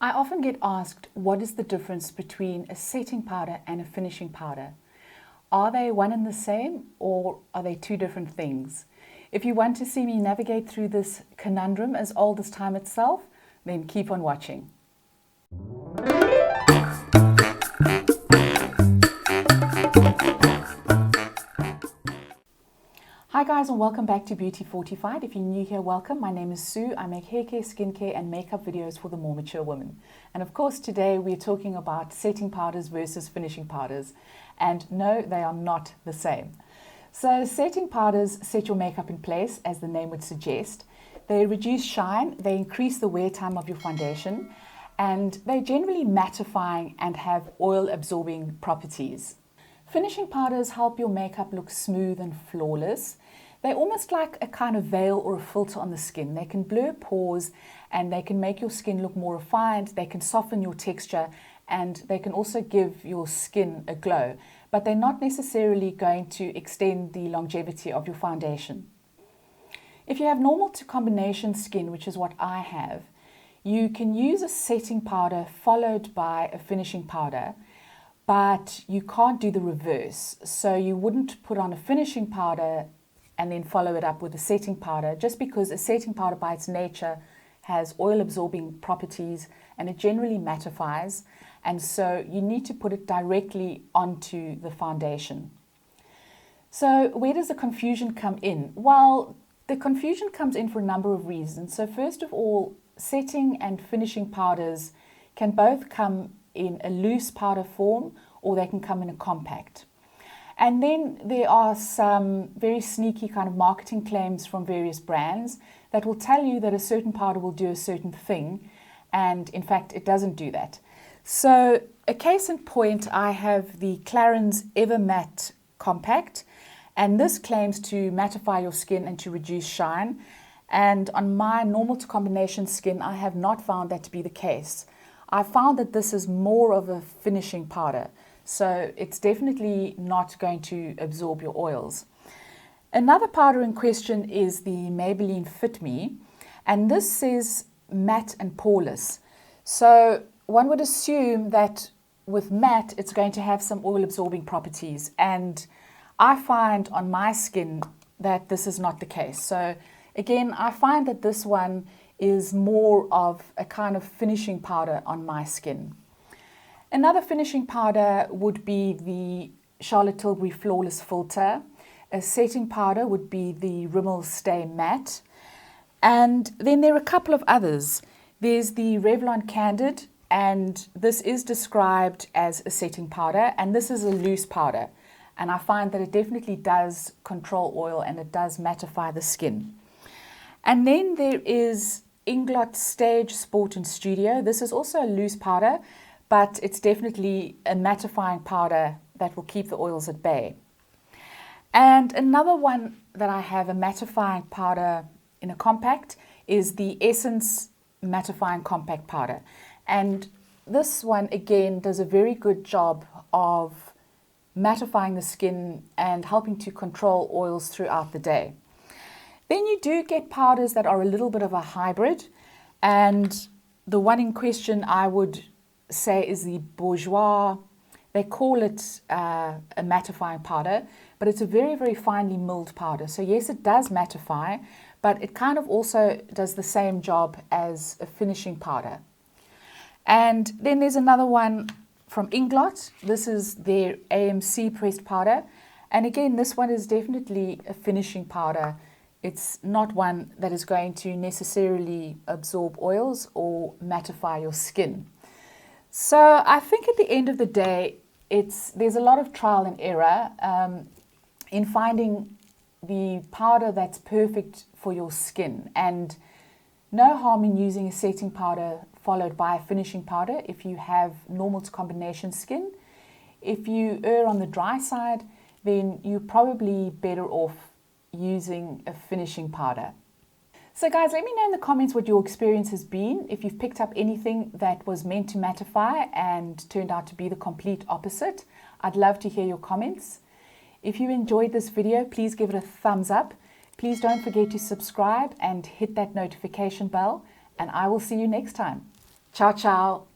I often get asked, what is the difference between a setting powder and a finishing powder? Are they one and the same, or are they two different things? If you want to see me navigate through this conundrum as old as time itself, then keep on watching. Hi guys, and welcome back to Beauty Fortified. If you're new here, welcome. My name is Sue. I make hair care, skincare and makeup videos for the more mature women. And of course today we're talking about setting powders versus finishing powders. And no, they are not the same. So setting powders set your makeup in place, as the name would suggest. They reduce shine, they increase the wear time of your foundation, and they're generally mattifying and have oil absorbing properties. Finishing powders help your makeup look smooth and flawless. They're almost like a kind of veil or a filter on the skin. They can blur pores and they can make your skin look more refined. They can soften your texture and they can also give your skin a glow. But they're not necessarily going to extend the longevity of your foundation. If you have normal to combination skin, which is what I have, you can use a setting powder followed by a finishing powder. But you can't do the reverse. So you wouldn't put on a finishing powder and then follow it up with a setting powder, just because a setting powder by its nature has oil absorbing properties and it generally mattifies. And so you need to put it directly onto the foundation. So where does the confusion come in? Well, the confusion comes in for a number of reasons. So first of all, setting and finishing powders can both come in a loose powder form, or they can come in a compact. And then there are some very sneaky kind of marketing claims from various brands that will tell you that a certain powder will do a certain thing, and in fact it doesn't do that. So a case in point, I have the Clarins Ever Matte Compact, and this claims to mattify your skin and to reduce shine, and on my normal to combination skin I have not found that to be the case. I found that this is more of a finishing powder, so it's definitely not going to absorb your oils. Another powder in question is the Maybelline Fit Me, and this says matte and poreless. So one would assume that with matte it's going to have some oil absorbing properties, and I find on my skin that this is not the case. So again, I find that this one is more of a kind of finishing powder on my skin. Another finishing powder would be the Charlotte Tilbury Flawless Filter. A setting powder would be the Rimmel Stay Matte. And then there are a couple of others. There's the Revlon Candid, and this is described as a setting powder, and this is a loose powder. And I find that it definitely does control oil and it does mattify the skin. And then there is Inglot Stage Sport and Studio. This is also a loose powder, but it's definitely a mattifying powder that will keep the oils at bay. And another one that I have, a mattifying powder in a compact, is the Essence Mattifying Compact Powder. And this one again does a very good job of mattifying the skin and helping to control oils throughout the day. Then you do get powders that are a little bit of a hybrid, and the one in question I would say is the Bourjois. They call it a mattifying powder, but it's a very, very finely milled powder. So yes, it does mattify, but it kind of also does the same job as a finishing powder. And then there's another one from Inglot. This is their AMC pressed powder, and again, this one is definitely a finishing powder. It's not one that is going to necessarily absorb oils or mattify your skin. So I think at the end of the day, there's a lot of trial and error in finding the powder that's perfect for your skin, and no harm in using a setting powder followed by a finishing powder if you have normal to combination skin. If you err on the dry side, then you're probably better off using a finishing powder. So guys, let me know in the comments what your experience has been, if you've picked up anything that was meant to mattify and turned out to be the complete opposite. I'd love to hear your comments. If you enjoyed this video, please give it a thumbs up. Please don't forget to subscribe and hit that notification bell, and I will see you next time. Ciao, ciao.